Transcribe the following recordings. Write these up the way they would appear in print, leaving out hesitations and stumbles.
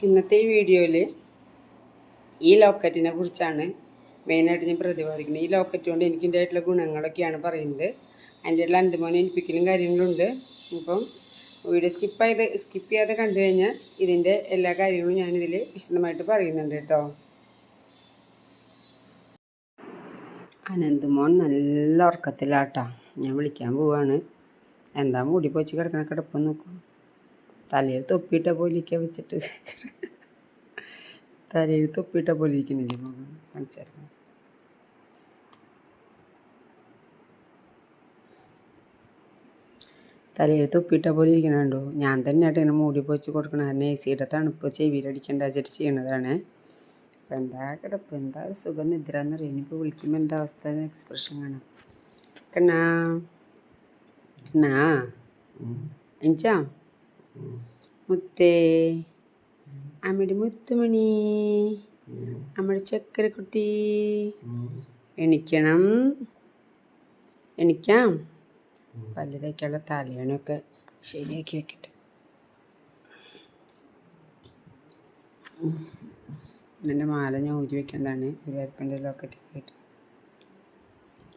ഇന്നത്തെ ഈ വീഡിയോയിൽ ഈ ലോക്കറ്റിനെ കുറിച്ചാണ് മെയിനായിട്ട് ഞാൻ പ്രതിപാദിക്കുന്നത്. ഈ ലോക്കറ്റ് കൊണ്ട് എനിക്കിൻ്റെതായിട്ടുള്ള ഗുണങ്ങളൊക്കെയാണ് പറയുന്നത്. അതിൻ്റെ ഉള്ള അന്തമോനെ ഏൽപ്പിക്കലും കാര്യങ്ങളുണ്ട്. അപ്പം വീഡിയോ സ്കിപ്പ് ചെയ്യാതെ കണ്ടു കഴിഞ്ഞാൽ ഇതിൻ്റെ എല്ലാ കാര്യങ്ങളും ഞാനിതിൽ വിശദമായിട്ട് പറയുന്നുണ്ട് കേട്ടോ. അനന്തുമോൻ നല്ല ഉറക്കത്തിലാട്ടാ. ഞാൻ വിളിക്കാൻ പോവാണ്. എന്താ മൂടി പോച്ച് കിടക്കണ കിടപ്പം നോക്കും. തലയിൽ തൊപ്പിയിട്ട പോലിരിക്കാൻ വെച്ചിട്ട് തലയിൽ തൊപ്പിയിട്ട പോലെ ഇരിക്കുന്നില്ലേ കാണിച്ചായിരുന്നു. തലയിൽ തൊപ്പിയിട്ട പോലെ ഇരിക്കണുണ്ടോ? ഞാൻ തന്നെ ആയിട്ട് ഇങ്ങനെ മൂടി പോച്ച് കൊടുക്കണം. കാരണം എ സിയുടെ തണുപ്പ് ചെവിയിലടിക്കേണ്ട വെച്ചിട്ട് ചെയ്യണതാണ്. അപ്പം എന്താ കിടപ്പ്, എന്താ ഒരു സുഖം നിദ്ര എന്നറിയാം. ഇനിയിപ്പോൾ വിളിക്കുമ്പോൾ എന്താ അവസ്ഥ എക്സ്പ്രഷൻ കാണാം. കണ്ണാ കണ്ണാ എഞ്ചാ മുത്തേ, അമ്മയുടെ മുത്തുമണി, അമ്മയുടെ ചക്കരക്കുട്ടി, എണിക്കണം, എണിക്കാം. പല്ല് തേക്കാനുള്ള തലയണയൊക്കെ ശരിയാക്കി വെക്കട്ടെ. എൻ്റെ മാല ഞാൻ ഊരി വെക്കുന്നതാണ്. ഗുരുവായൂരപ്പൻ്റെ ലോക്കറ്റൊക്കെ ആയിട്ട്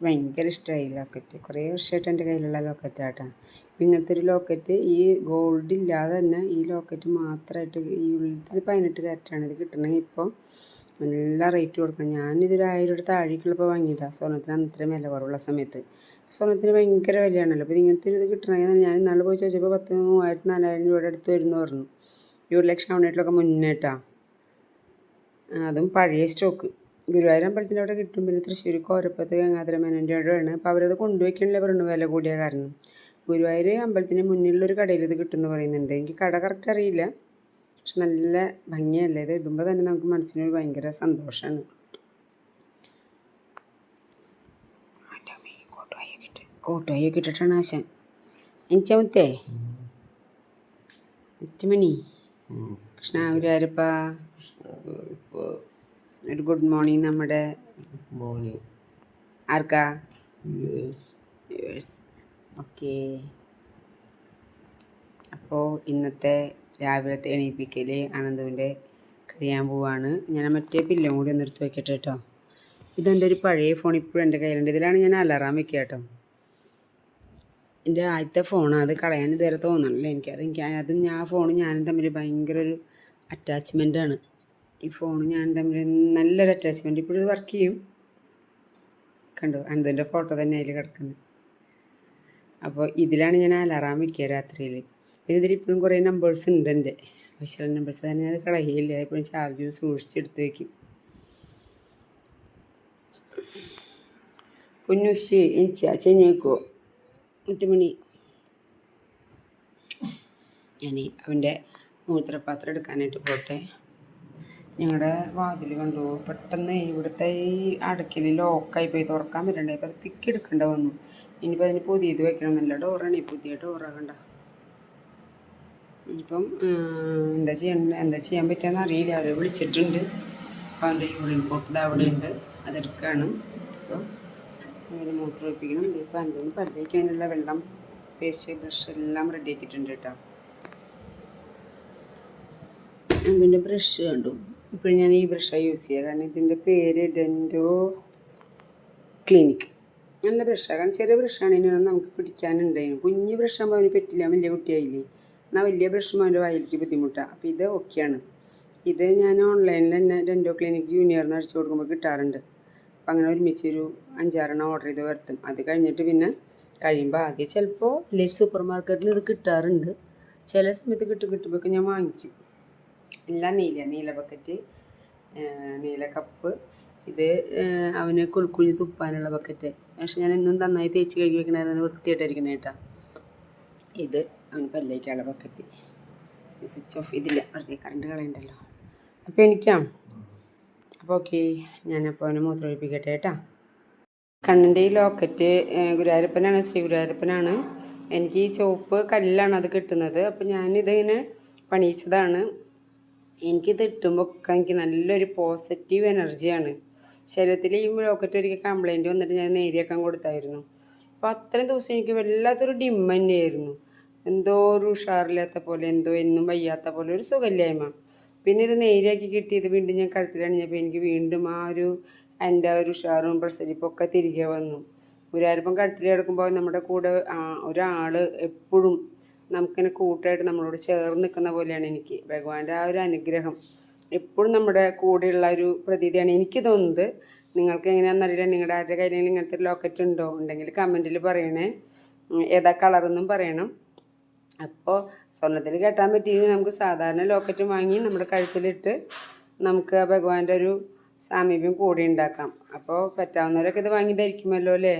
ഭയങ്കര ഇഷ്ടമായി ലോക്കറ്റ്. കുറേ വർഷമായിട്ട് എൻ്റെ കയ്യിലുള്ള ലോക്കറ്റാട്ടാ. ഇപ്പം ഇങ്ങനത്തെ ഒരു ലോക്കറ്റ് ഈ ഗോൾഡ് ഇല്ലാതെ തന്നെ ഈ ലോക്കറ്റ് മാത്രമായിട്ട് ഈ ഇത് 18 കാരറ്റാണ്. ഇത് കിട്ടണമെങ്കിൽ ഇപ്പോൾ നല്ല റേറ്റ് കൊടുക്കണം. ഞാനിതൊരു 1000 രൂപ താഴേക്കുള്ളപ്പോൾ വാങ്ങിയതാണ്. സ്വർണ്ണത്തിന് അത്രയും വില കുറവുള്ള സമയത്ത്. സ്വർണ്ണത്തിന് ഭയങ്കര വിലയാണല്ലോ. അപ്പോൾ ഇങ്ങനത്തെ ഒരു ഇത് കിട്ടണമെങ്കിൽ ഞാൻ ഇന്നാൾ പോയി ചോദിച്ചപ്പോൾ 30,000-4000 രൂപയുടെ അടുത്ത് വരുമെന്ന് പറഞ്ഞു. ഈ 1,00,000 ആവണേട്ടിലൊക്കെ മുന്നേട്ടാ. അതും പഴയ സ്റ്റോക്ക്. ഗുരുവായൂർ അമ്പലത്തിൻ്റെ അവിടെ കിട്ടും. പിന്നെ തൃശ്ശൂർ കോരപ്പത്ത് ഗംഗാധര മേനോൻ്റെ അവിടെയാണ്. അപ്പോൾ അവരത് കൊണ്ടുവയ്ക്കണല്ലേ പറഞ്ഞു, വില കൂടിയ കാരണം. ഗുരുവായൂർ അമ്പലത്തിന് മുന്നിലുള്ളൊരു കടയിൽ ഇത് കിട്ടുമെന്ന് പറയുന്നുണ്ട്. എനിക്ക് കട കറക്റ്റ് അറിയില്ല, പക്ഷെ നല്ല ഭംഗിയല്ലേ. ഇത് ഇടുമ്പോൾ തന്നെ നമുക്ക് മനസ്സിനൊരു ഭയങ്കര സന്തോഷമാണ്. കോട്ടുവായൊക്കെ ഇട്ടിട്ടാണ് ആശാൻ. എനിച്ചമുത്തേ മുത്തുമണി കൃഷ്ണ ഗുരുവായൂരപ്പ ഒരു ഗുഡ് മോർണിംഗ്. നമ്മുടെ ആർക്കാ? ഓക്കെ. അപ്പോൾ ഇന്നത്തെ രാവിലത്തെ എണീപ്പിക്കൽ അനന്തുവിൻ്റെ കഴിയാൻ പോവാണ്. ഞാൻ മറ്റേ പില്ലും കൂടി ഒന്ന് എടുത്ത് വയ്ക്കട്ടെ കേട്ടോ. ഇതെൻ്റെ ഒരു പഴയ ഫോൺ ഇപ്പോഴും എൻ്റെ കയ്യിലുണ്ട്. ഇതിലാണ് ഞാൻ അലാറാം വയ്ക്കുക കേട്ടോ. എൻ്റെ ആദ്യത്തെ ഫോണാണ്. അത് കളയാൻ ഇതുവരെ തോന്നണില്ല അതും ഞാൻ ഫോൺ ഞാനും തമ്മിൽ ഭയങ്കര ഒരു അറ്റാച്ച്മെൻറ്റാണ്. ഈ ഫോൺ ഞാൻ തമ്മിൽ നല്ലൊരു അറ്റാച്ച്മെൻറ്റ്. ഇപ്പോഴും ഇത് വർക്ക് ചെയ്യും. കണ്ടോ, അനന്തിൻ്റെ ഫോട്ടോ തന്നെ അതിൽ കിടക്കുന്നത്. അപ്പോൾ ഇതിലാണ് ഞാൻ അലാറാം വയ്ക്കുക രാത്രിയിൽ. പിന്നെ ഇതിലിപ്പോഴും കുറേ നമ്പേഴ്സ് ഉണ്ട് എൻ്റെ ആവശ്യമുള്ള നമ്പേഴ്സ്. തന്നെ അത് കളയില്ല. എപ്പോഴും ചാർജ് ചെയ്ത് സൂക്ഷിച്ചെടുത്ത് വയ്ക്കും. കുഞ്ഞുഷി ചെഞ്ഞേക്കോ മുത്തുമണി. ഞാൻ അവൻ്റെ മൂത്രപാത്രം എടുക്കാനായിട്ട് പോട്ടെ. ഞങ്ങളുടെ വാതിൽ കണ്ടു. പെട്ടെന്ന് ഇവിടുത്തെ ഈ അടയ്ക്കൽ ലോക്കായി പോയി, തുറക്കാൻ പറ്റണ്ടേ. അപ്പോൾ അത് പിക്ക് എടുക്കേണ്ട വന്നു. ഇനിയിപ്പോൾ അതിന് പുതിയത് വെക്കണമെന്നില്ല. ഡോറാണ്, പുതിയ ഡോറാകണ്ട. ഇനിയിപ്പം എന്താ ചെയ്യാൻ പറ്റുകയെന്ന് അറിയില്ല. അവർ വിളിച്ചിട്ടുണ്ട്. അപ്പോൾ അവൻ്റെ യൂറിൻ പോട്ട് അവിടെ ഉണ്ട്, അതെടുക്കുകയാണ്. അപ്പോൾ അവന് മൂത്രം ഒഴിപ്പിക്കണം. ഇതിപ്പോൾ എന്തെങ്കിലും പല്ലേക്കാനുള്ള വെള്ളം, പേസ്റ്റ്, ബ്രഷ് എല്ലാം റെഡി ആക്കിയിട്ടുണ്ട് കേട്ടോ. അതിൻ്റെ ബ്രഷ് കണ്ടു. ഇപ്പോഴും ഞാൻ ഈ ബ്രഷാണ് യൂസ് ചെയ്യുക. കാരണം ഇതിൻ്റെ പേര് ഡെൻറ്റോ ക്ലിനിക്. നല്ല ബ്രഷാണ്. കാരണം ചെറിയ ബ്രഷാണ്. ഇതിനൊന്നും നമുക്ക് പിടിക്കാനുണ്ടായിരുന്നു. കുഞ്ഞ് ബ്രഷാകുമ്പോൾ അവന് പറ്റില്ല, വലിയ കുട്ടിയായില്ലേ. എന്നാൽ വലിയ ബ്രഷുമ്പോൾ അവൻ്റെ വായിലേക്ക് ബുദ്ധിമുട്ടാണ്. അപ്പോൾ ഇത് ഓക്കെയാണ്. ഇത് ഞാൻ ഓൺലൈനിൽ തന്നെ ഡെൻറ്റോ ക്ലിനിക് ജൂനിയറിന് അടിച്ചു കൊടുക്കുമ്പോൾ കിട്ടാറുണ്ട്. അപ്പോൾ അങ്ങനെ ഒരുമിച്ചൊരു 5-6 ഓർഡർ ചെയ്ത് വരുത്തും. അത് കഴിഞ്ഞിട്ട് പിന്നെ കഴിയുമ്പോൾ ആദ്യം ചിലപ്പോൾ അല്ലെങ്കിൽ സൂപ്പർ മാർക്കറ്റിൽ ഇത് കിട്ടാറുണ്ട്. ചില സമയത്ത് കിട്ടുമ്പോൾ ഞാൻ വാങ്ങിക്കും. എല്ലാം നീല ബക്കറ്റ്, നീല കപ്പ്. ഇത് അവന് കുളിക്കുഞ്ഞ് തുപ്പാനുള്ള ബക്കറ്റ്. പക്ഷെ ഞാൻ എന്നും നന്നായി തേച്ച് കഴുകി വെക്കണമായിരുന്നു, വൃത്തിയായിട്ടായിരിക്കണേ കേട്ടോ. ഇത് അവന് പല്ലേക്കാനുള്ള ബക്കറ്റ്. സ്വിച്ച് ഓഫ് ചെയ്തില്ല, വെറുതെ കറണ്ട് കളയണ്ടല്ലോ. അപ്പോൾ എനിക്കാം. അപ്പോൾ ഓക്കെ, ഞാനപ്പോൾ അവനെ മൂത്രം ഒഴിപ്പിക്കട്ടെ കേട്ടോ. കണ്ണിൻ്റെ ഈ ലോക്കറ്റ് ഗുരുവായൂരപ്പനാണ്, ശ്രീ ഗുരുവായൂരപ്പനാണ്. എനിക്ക് ഈ ചുവപ്പ് കല്ലാണ് അത് കിട്ടുന്നത്. അപ്പോൾ ഞാനിതിങ്ങനെ പണിയിച്ചതാണ്. എനിക്കിത് ഇട്ടുമ്പോൾ ഒക്കെ എനിക്ക് നല്ലൊരു പോസിറ്റീവ് എനർജിയാണ് ശരീരത്തിൽ. ഈ ലോക്കറ്റ് ഒരിക്കൽ കംപ്ലൈൻറ്റ് വന്നിട്ട് ഞാൻ നേരിയാക്കാൻ കൊടുത്തായിരുന്നു. അപ്പോൾ അത്രയും ദിവസം എനിക്ക് വല്ലാത്തൊരു ഡിം തന്നെയായിരുന്നു. എന്തോ ഒരു ഉഷാറില്ലാത്ത പോലെ, എന്തോ എന്നും വയ്യാത്ത പോലെ, ഒരു സുഖമില്ലായ്മ. പിന്നെ ഇത് നേരിയാക്കി കിട്ടിയത് വീണ്ടും ഞാൻ കഴുത്തിലണിഞ്ഞപ്പോൾ എനിക്ക് വീണ്ടും ആ ഒരു എൻ്റെ ഒരു ഉഷാറും പ്രസരിപ്പൊക്കെ തിരികെ വന്നു. ഗുരുവായൂരപ്പൻ കഴുത്തിൽ കിടക്കുമ്പോൾ നമ്മുടെ കൂടെ ഒരാൾ എപ്പോഴും നമുക്കിങ്ങനെ കൂട്ടായിട്ട് നമ്മളോട് ചേർന്ന് നിൽക്കുന്ന പോലെയാണ് എനിക്ക് ഭഗവാന്റെ ആ ഒരു അനുഗ്രഹം എപ്പോഴും നമ്മുടെ കൂടെയുള്ള ഒരു പ്രതീതിയാണ് എനിക്ക് തോന്നുന്നത്. നിങ്ങൾക്ക് എങ്ങനെയാണെന്നറിയില്ല, നിങ്ങളുടെ ആരുടെ കയ്യിലെങ്കിലും ഇങ്ങനത്തെ ഒരു ലോക്കറ്റ് ഉണ്ടോ? ഉണ്ടെങ്കിൽ കമൻറ്റിൽ പറയണേ, ഏതാ കളറെന്നും പറയണം. അപ്പോൾ സ്വർണ്ണത്തിൽ കെട്ടാൻ പറ്റിയെങ്കിൽ നമുക്ക് സാധാരണ ലോക്കറ്റ് വാങ്ങി നമ്മുടെ കഴുത്തിലിട്ട് നമുക്ക് ഭഗവാന്റെ ഒരു സാമീപ്യം കൂടി ഉണ്ടാക്കാം. അപ്പോൾ പറ്റാവുന്നവരൊക്കെ ഇത് വാങ്ങി ധരിക്കുമല്ലോ അല്ലേ?